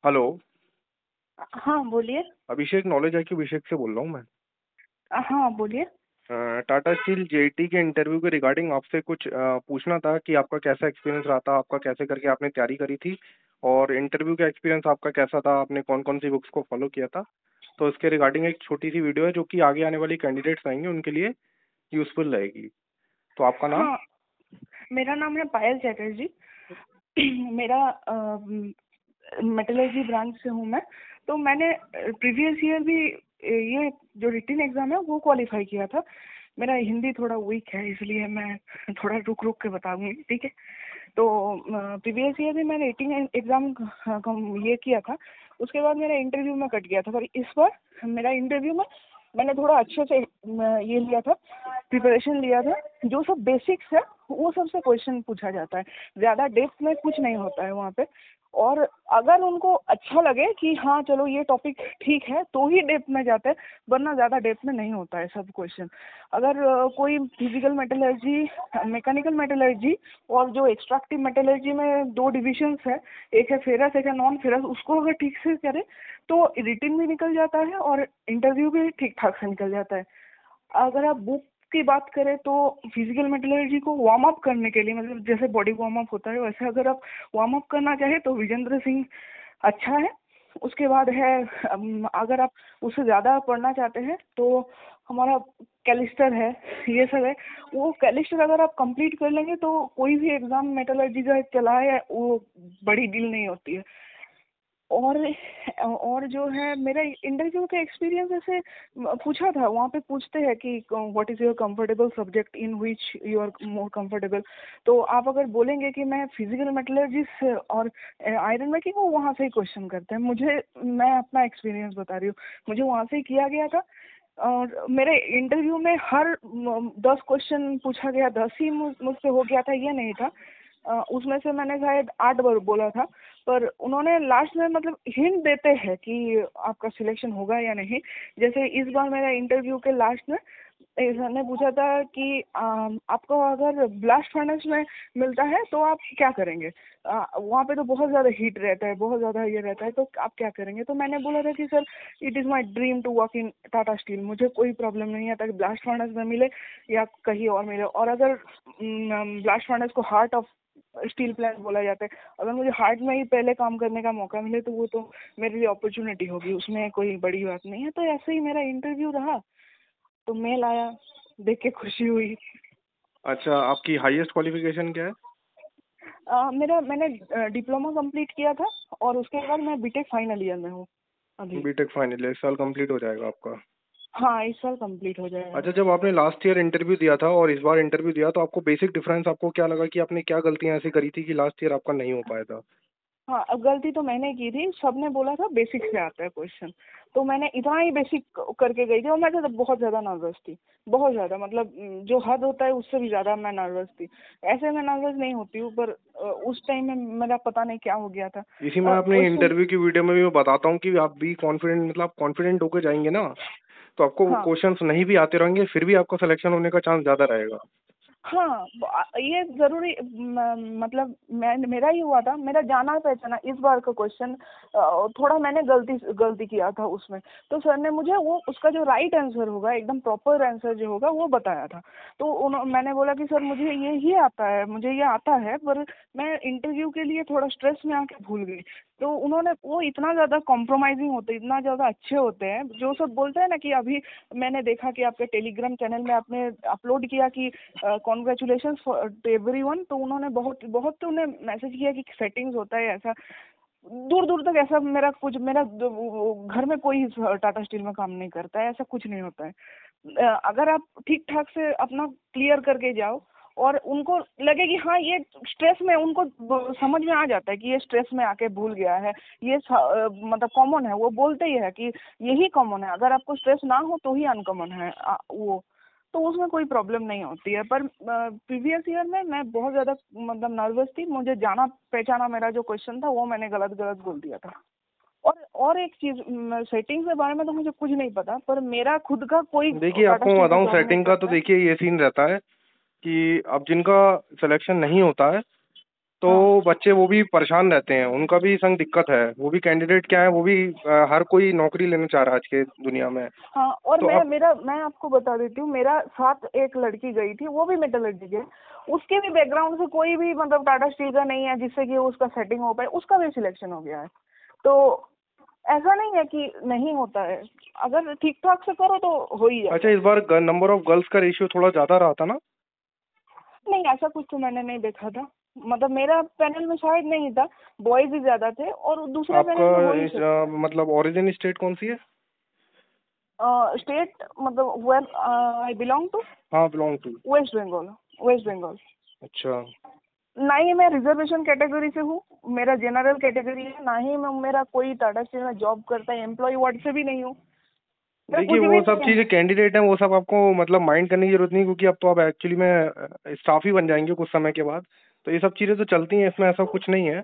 Hello. हाँ, बोलिए। अभिषेक knowledge है कि अभिषेक से बोल रहा हूँ मैं। हाँ, बोलिए। टाटा स्टील जेईटी के इंटरव्यू के रिगार्डिंग आपसे कुछ पूछना था कि आपका कैसा एक्सपीरियंस रहा था, आपका कैसे करके आपने तैयारी करी थी, और इंटरव्यू का एक्सपीरियंस आपका कैसा था, आपने कौन कौन सी बुक्स को फॉलो किया था। तो इसके रिगार्डिंग एक छोटी सी वीडियो है जो कि आगे आने वाली कैंडिडेट्स आएंगे उनके लिए यूजफुल रहेगी। तो आपका नाम? हाँ, मेरा नाम है पायल चैटर्जी। मेरा मेटलर्जी ब्रांच से हूँ मैं। तो मैंने प्रीवियस ईयर भी ये जो रिटन एग्ज़ाम है वो क्वालिफाई किया था। मेरा हिंदी थोड़ा वीक है इसलिए मैं थोड़ा रुक रुक के बताऊंगी, ठीक है। तो प्रीवियस ईयर भी मैंने रिटन एग्ज़ाम ये किया था। उसके बाद मेरा इंटरव्यू में कट गया था, पर इस बार मेरा इंटरव्यू में मैंने थोड़ा अच्छे से ये लिया था, प्रिपरेशन लिया था। जो सब बेसिक्स है वो सबसे क्वेश्चन पूछा जाता है, ज़्यादा डेप्थ में कुछ नहीं होता है वहाँ पे। और अगर उनको अच्छा लगे कि हाँ चलो ये टॉपिक ठीक है तो ही डेप्थ में जाते हैं, वरना ज़्यादा डेप्थ में नहीं होता है सब क्वेश्चन। अगर कोई फिजिकल मेटलर्जी, मैकेनिकल मेटलर्जी और जो एक्सट्रैक्टिव मेटलर्जी में दो डिविजन्स है, एक है फेरस एक है नॉन फेरस, उसको अगर ठीक से करे तो रिटिन भी निकल जाता है और इंटरव्यू भी ठीक ठाक से निकल जाता है। अगर आप बुक की बात करें तो फिजिकल मेटलर्जी को वार्म अप करने के लिए, मतलब जैसे बॉडी वार्म अप होता है वैसे अगर आप वार्म अप करना चाहे तो विजेंद्र सिंह अच्छा है। उसके बाद है अगर आप उससे ज़्यादा पढ़ना चाहते हैं तो हमारा कैलिस्टर है, ये सब है। वो कैलिस्टर अगर आप कंप्लीट कर लेंगे तो कोई भी एग्ज़ाम मेटलर्जी का चला है वो बड़ी डील नहीं होती है। और जो है मेरा इंटरव्यू का एक्सपीरियंस ऐसे पूछा था, वहाँ पे पूछते हैं कि what is your comfortable subject in which you are more comfortable. तो आप अगर बोलेंगे कि मैं फिजिकल मेटलर्जिस्ट और आयरन मेकिंग हूँ, वहाँ से ही क्वेश्चन करते हैं मुझे। मैं अपना एक्सपीरियंस बता रही हूँ, मुझे वहाँ से ही किया गया था। और मेरे इंटरव्यू में हर 10 क्वेश्चन पूछा गया, 10 ही मुझसे हो गया था ये नहीं था। उसमें से मैंने शायद 8 बार बोला था। पर उन्होंने लास्ट में मतलब हिंट देते हैं कि आपका सिलेक्शन होगा या नहीं। जैसे इस बार मेरा इंटरव्यू के लास्ट में सर ने पूछा था कि आपको अगर ब्लास्ट फर्नेस में मिलता है तो आप क्या करेंगे। वहाँ पे तो बहुत ज़्यादा हीट रहता है, बहुत ज़्यादा ये रहता है, तो आप क्या करेंगे। तो मैंने बोला था कि sir it is my dream to work in Tata Steel, मुझे कोई प्रॉब्लम नहीं है ताकि ब्लास्ट फर्नेस में मिले या कहीं और मिले। और अगर ब्लास्ट फर्नेस को हार्ट ऑफ स्टील प्लांट बोला जाता है, अगर मुझे हार्ट में ही पहले काम करने का मौका मिले तो वो तो मेरे लिए अपॉर्चुनिटी होगी, उसमें कोई बड़ी बात नहीं है। तो ऐसे ही मेरा इंटरव्यू रहा, तो मेल आया, देख के खुशी हुई। अच्छा, आपकी हाईएस्ट क्वालिफिकेशन क्या है? मैंने डिप्लोमा कंप्लीट किया था और उसके बाद मैं बीटेक फाइनल ईयर में हूँ अभी। बीटेक फाइनल इस साल कंप्लीट हो जाएगा आपका। हाँ, इस साल कंप्लीट हो जाएगा। अच्छा, जब आपने लास्ट ईयर इंटरव्यू दिया था और इस बार इंटरव्यू दिया तो आपको बेसिक डिफरेंस आपको क्या लगा कि आपने क्या गलतियां ऐसी करी थी कि लास्ट ईयर आपका नहीं हो पाया था? हाँ, अब गलती तो मैंने की थी, सबने बोला था बेसिक से आता है क्वेश्चन, तो मैंने इतना ही बेसिक करके गई थी और मैं तो बहुत ज़्यादा नर्वस थी, बहुत ज़्यादा, मतलब जो हद होता है उससे भी ज़्यादा मैं नर्वस थी। ऐसे मैं नर्वस नहीं होती हूँ, पर उस टाइम में मेरा पता नहीं क्या हो गया था। इसी में अपने क्वेश्चन। इंटरव्यू की वीडियो में भी मैं बताता हूँ कि आप भी कॉन्फिडेंट, मतलब आप कॉन्फिडेंट होकर जाएंगे ना, तो आपको वो हाँ, क्वेश्चंस नहीं भी आते रहेंगे फिर भी आपका सिलेक्शन होने का चांस ज़्यादा रहेगा। हाँ, ये जरूरी मतलब मैं मेरा ही हुआ था, मेरा जाना पहचाना इस बार का क्वेश्चन थोड़ा मैंने गलती गलती किया था उसमें। तो सर ने मुझे वो उसका जो राइट आंसर होगा, एकदम प्रॉपर आंसर जो होगा वो बताया था। तो मैंने बोला कि सर मुझे ये आता है, मुझे ये आता है, पर मैं इंटरव्यू के लिए थोड़ा स्ट्रेस में आके भूल गई। तो उन्होंने वो इतना ज़्यादा कॉम्प्रोमाइजिंग होते, इतना ज़्यादा अच्छे होते हैं, जो सब बोलते हैं ना कि अभी मैंने देखा कि आपके टेलीग्राम चैनल में आपने अपलोड किया कि कॉन्ग्रेचुलेशन टू एवरीवन, तो उन्होंने बहुत बहुत तो उन्हें मैसेज किया कि सेटिंग्स होता है ऐसा। दूर दूर तक ऐसा मेरा कुछ, घर में कोई टाटा स्टील में काम नहीं करता है, ऐसा कुछ नहीं होता है। अगर आप ठीक ठाक से अपना क्लियर करके जाओ और उनको लगे कि हाँ ये स्ट्रेस में, उनको समझ में आ जाता है कि ये स्ट्रेस में आके भूल गया है, ये मतलब कॉमन है, वो बोलते ही है कि यही कॉमन है, अगर आपको स्ट्रेस ना हो तो ही अनकॉमन है वो। तो उसमें कोई प्रॉब्लम नहीं होती है। पर प्रीवियस ईयर में मैं बहुत ज़्यादा मतलब नर्वस थी, मुझे जाना पहचाना मेरा जो क्वेश्चन था वो मैंने गलत गलत बोल दिया था। और एक चीज़, सेटिंग्स के बारे में तो मुझे कुछ नहीं पता, पर मेरा खुद का कोई देखिए, टाटा आपको मैं स्टील में बताऊं जॉब नहीं सेटिंग का, तो करता है। देखिए ये सीन रहता है कि अब जिनका सिलेक्शन नहीं होता है तो हाँ बच्चे वो भी परेशान रहते हैं, उनका भी संग दिक्कत है, वो भी कैंडिडेट क्या है, वो भी हर कोई नौकरी लेना चाह रहा है आज के दुनिया में। हाँ। और तो अब मैं आपको बता देती हूँ, मेरा साथ एक लड़की गई थी, वो भी मेटलर्जी के, उसके भी बैकग्राउंड से कोई भी मतलब टाटा स्टील का नहीं है जिससे कि उसका सेटिंग हो पाए, उसका भी सिलेक्शन हो गया है। तो ऐसा नहीं है कि नहीं होता है, अगर ठीक ठाक से करो तो हो ही अच्छा, जाता इस है। बार नंबर ऑफ गर्ल्स का रेशियो थोड़ा ज़्यादा रहा था ना? नहीं, ऐसा कुछ तो मैंने नहीं देखा था, मतलब मेरा पैनल में शायद नहीं था, बॉयज ही ज्यादा थे और दूसरे आपका पैनल में हो ही सकता। मतलब ओरिजिन स्टेट कौन सी है? स्टेट मतलब वेयर आई बिलोंग टू, हाँ, बिलोंग टू। वेस्ट बंगाल। वेस्ट बंगाल। अच्छा। ना ही मैं रिजर्वेशन कैटेगरी से हूँ, मेरा जनरल कैटेगरी है, ना ही मैं मेरा कोई टाटा स्टील में जॉब करता है, एम्प्लॉय वार्ड से भी नहीं हूँ, मैं देखिए, कुछ वो भी सब नहीं है। चीज़ें कैंडिडेट हैं, वो सब आपको मतलब माइंड करने की जरूरत नहीं, क्योंकि अब तो आप एक्चुअली में स्टाफ ही बन जाएंगे कुछ समय के बाद। तो ये सब चीज़ें तो चलती हैं, इसमें ऐसा कुछ नहीं है।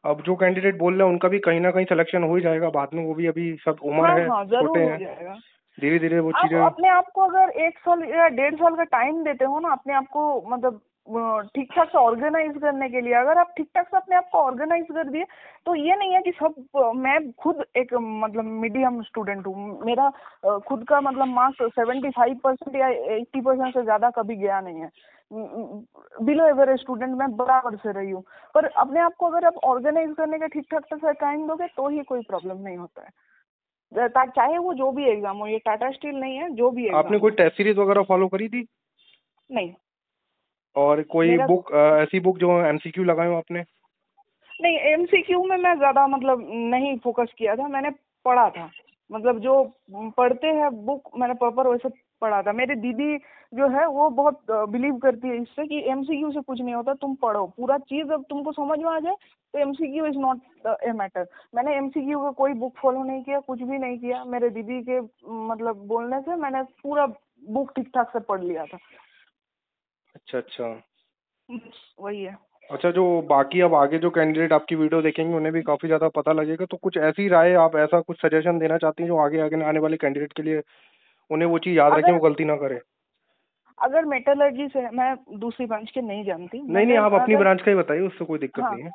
अब जो कैंडिडेट बोल रहे हैं उनका भी कहीं ना कहीं सिलेक्शन हो ही जाएगा बाद में, वो भी अभी सब हाँ उम्र है, हाँ, छोटे जरूर हो हैं, जाएगा। धीरे धीरे वो आप चीज़ें। अपने आप को अगर 1 साल या 1.5 साल का टाइम देते हो ना अपने आप को, मतलब ठीक ठाक से ऑर्गेनाइज करने के लिए, अगर आप ठीक ठाक से अपने आप को ऑर्गेनाइज कर दिए, तो ये नहीं है कि सब मैं खुद एक मतलब मीडियम स्टूडेंट हूँ, मेरा खुद का मतलब मार्क्स 75% या 80% से ज्यादा कभी गया नहीं है, बिलो एवरेज स्टूडेंट मैं बराबर से रही हूँ। पर अपने आप को अगर आप ऑर्गेनाइज करने का ठीक ठाक से टाइम दोगे तो ही कोई प्रॉब्लम नहीं होता है, चाहे वो जो भी एग्जाम हो, ये टाटा स्टील नहीं है, जो भी आपने एग्जाम कोई हो। टेस्ट सीरीज वगैरह फॉलो करी थी? नहीं। और कोई मेरा बुक ऐसी बुक जो एमसीक्यू लगाए हो आपने? नहीं, एमसीक्यू में मैं ज्यादा मतलब नहीं फोकस किया था, मैंने पढ़ा था, मतलब जो पढ़ते हैं बुक मैंने प्रॉपर वैसे पढ़ा था। मेरी दीदी जो है वो बहुत बिलीव करती है इससे कि एमसीक्यू से कुछ नहीं होता, तुम पढ़ो पूरा चीज, अब तुमको समझ में आ जाए तो MCQ is not a matter. मैंने एमसीक्यू का कोई बुक फॉलो नहीं किया, कुछ भी नहीं किया, मेरे दीदी के मतलब बोलने से मैंने पूरा बुक ठीक ठाक से पढ़ लिया था। अच्छा अच्छा। बस वही है। अच्छा, जो बाकी अब आगे जो कैंडिडेट आपकी वीडियो देखेंगे उन्हें भी काफ़ी ज़्यादा पता लगेगा, तो कुछ ऐसी राय आप ऐसा कुछ सजेशन देना चाहती हैं जो आगे आगे आने वाले कैंडिडेट के लिए उन्हें वो चीज़ याद रखें, वो अगर गलती ना करें? अगर मेटलर्जी से, मैं दूसरी ब्रांच के नहीं जानती, नहीं नहीं, आप अपनी अगर, ब्रांच का ही बताइए, उससे कोई दिक्कत हाँ, नहीं है।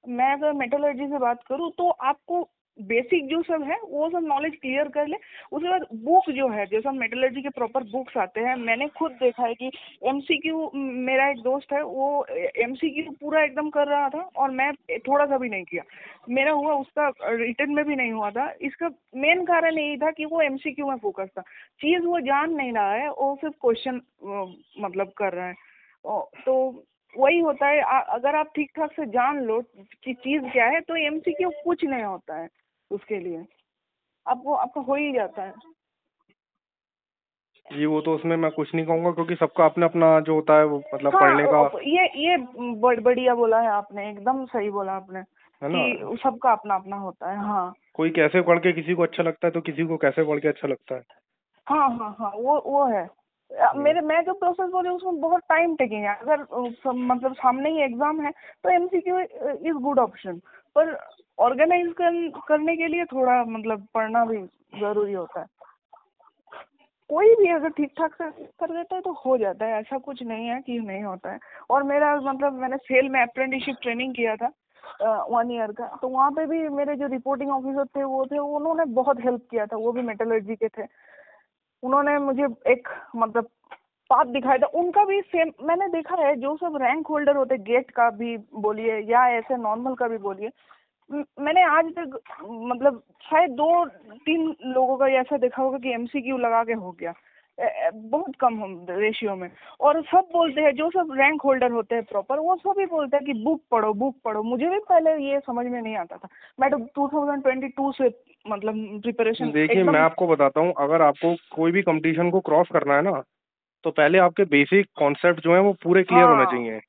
मैं अगर मेटलर्जी से बात करूँ तो आपको बेसिक जो सब है वो सब नॉलेज क्लियर कर ले। उसके बाद बुक जो है, जो सब मेटलर्जी के प्रॉपर बुक्स आते हैं, मैंने खुद देखा है कि एमसीक्यू, मेरा एक दोस्त है वो एमसीक्यू पूरा एकदम कर रहा था और मैं थोड़ा सा भी नहीं किया, मेरा हुआ उसका रिटर्न में भी नहीं हुआ था। इसका मेन कारण यही था कि वो एमसीक्यू में फोकस था, चीज वो जान नहीं रहा है, वो सिर्फ क्वेश्चन मतलब कर रहा है। तो वही होता है, अगर आप ठीक ठाक से जान लो कि चीज क्या है तो एमसीक्यू कुछ नहीं होता है उसके लिए, आपको आपका हो ही जाता है। जी, वो तो उसमें मैं कुछ नहीं कहूँगा, क्योंकि सबका अपना अपना जो होता है वो मतलब हाँ, पढ़ने का, ये बढ़िया बोला है आपने, एकदम सही बोला आपने है ना? कि सबका अपना अपना होता है। हाँ कोई कैसे पढ़ के किसी को अच्छा लगता है, तो किसी को कैसे पढ़ के अच्छा लगता है। हाँ हाँ हाँ, वो है। हम्म। मेरे मैं जो प्रोसेस बोल रही हूँ उसमें बहुत टाइम टेकिंग है, अगर मतलब सामने ही एग्जाम है तो एमसीक्यू इज गुड ऑप्शन, पर ऑर्गेनाइज करने के लिए थोड़ा मतलब पढ़ना भी जरूरी होता है। कोई भी अगर ठीक ठाक से कर देता है तो हो जाता है, ऐसा कुछ नहीं है कि नहीं होता है। और मेरा मतलब मैंने सेल में अप्रेंटिसशिप ट्रेनिंग किया था 1 ईयर का, तो वहाँ पे भी मेरे जो रिपोर्टिंग ऑफिसर थे वो थे, उन्होंने बहुत हेल्प किया था, वो भी मेटलर्जी के थे। उन्होंने मुझे एक मतलब पाथ दिखाया था, उनका भी सेम मैंने देखा है, जो सब रैंक होल्डर होते गेट का भी बोलिए या ऐसे नॉर्मल का भी बोलिए, मैंने आज तक मतलब शायद 2-3 लोगों का ऐसा देखा होगा कि एमसीक्यू लगा के हो गया, बहुत कम रेशियो में। और सब बोलते हैं, जो सब रैंक होल्डर होते हैं प्रॉपर, वो सभी बोलते हैं कि बुक पढ़ो बुक पढ़ो। मुझे भी पहले ये समझ में नहीं आता था, मैं तो 2022 से मतलब प्रिपरेशन देखिए, मैं एकदम। आपको बताता हूँ, अगर आपको कोई भी कंपटीशन को क्रॉस करना है ना, तो पहले आपके बेसिक कॉन्सेप्ट जो हैं वो पूरे क्लियर होने हाँ चाहिए।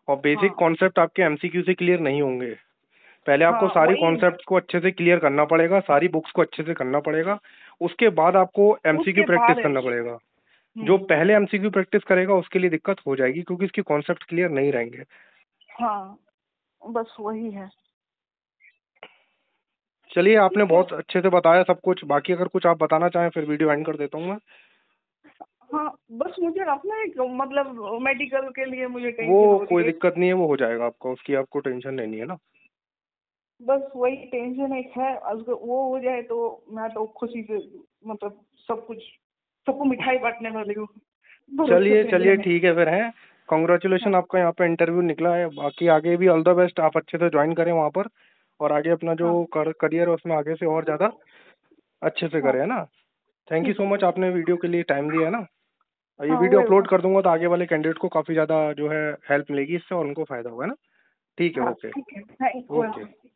और बेसिक हाँ कॉन्सेप्ट आपके एमसीक्यू से क्लियर नहीं होंगे। पहले आपको हाँ, सारी वही है। कॉन्सेप्ट्स को अच्छे से क्लियर करना पड़ेगा, सारी बुक्स को अच्छे से करना पड़ेगा। उसके बाद आपको एमसीक्यू उसके प्रैक्टिस बाद करना एमसीक्यू। पड़ेगा। जो पहले एमसीक्यू प्रैक्टिस करेगा उसके लिए दिक्कत हो जाएगी, क्योंकि इसकी कॉन्सेप्ट क्लियर नहीं रहेंगे। हाँ, बस वही है। चलिए, आपने ठीक है। बहुत अच्छे से बताया सब कुछ। बाकी अगर कुछ आप बताना चाहें फिर वीडियो एंड कर देता हूँ मैं। हाँ, बस मुझे अपना एक मतलब मेडिकल के लिए मुझे वो टेंशन हो रही कोई है। दिक्कत नहीं है, वो हो जाएगा आपका, उसकी आपको टेंशन लेनी है ना। बस वही टेंशन एक है, अगर वो हो जाए तो मैं तो खुशी से मतलब सब कुछ, सबको मिठाई बांटने वाली हूँ, भरोसे चलिए पे चलिए जाने। ठीक है फिर है। हाँ कॉन्ग्रेचुलेशन, आपका यहाँ पे इंटरव्यू निकला है, बाकी आगे भी ऑल द बेस्ट, आप अच्छे से ज्वाइन करें वहाँ पर, और आगे अपना जो हाँ करियर है उसमें आगे से और ज़्यादा अच्छे से हाँ। करें, है ना। थैंक यू ठीक सो है मच, ठीक है। आपने वीडियो के लिए टाइम दिया है ना। और ये हाँ वीडियो अपलोड वेलकम। कर दूंगा तो आगे वाले कैंडिडेट को काफ़ी ज़्यादा जो है हेल्प मिलेगी इससे, और उनको फ़ायदा होगा ना। ठीक है, हाँ ओके। ठीक है, थैंक ओके। वेलकम।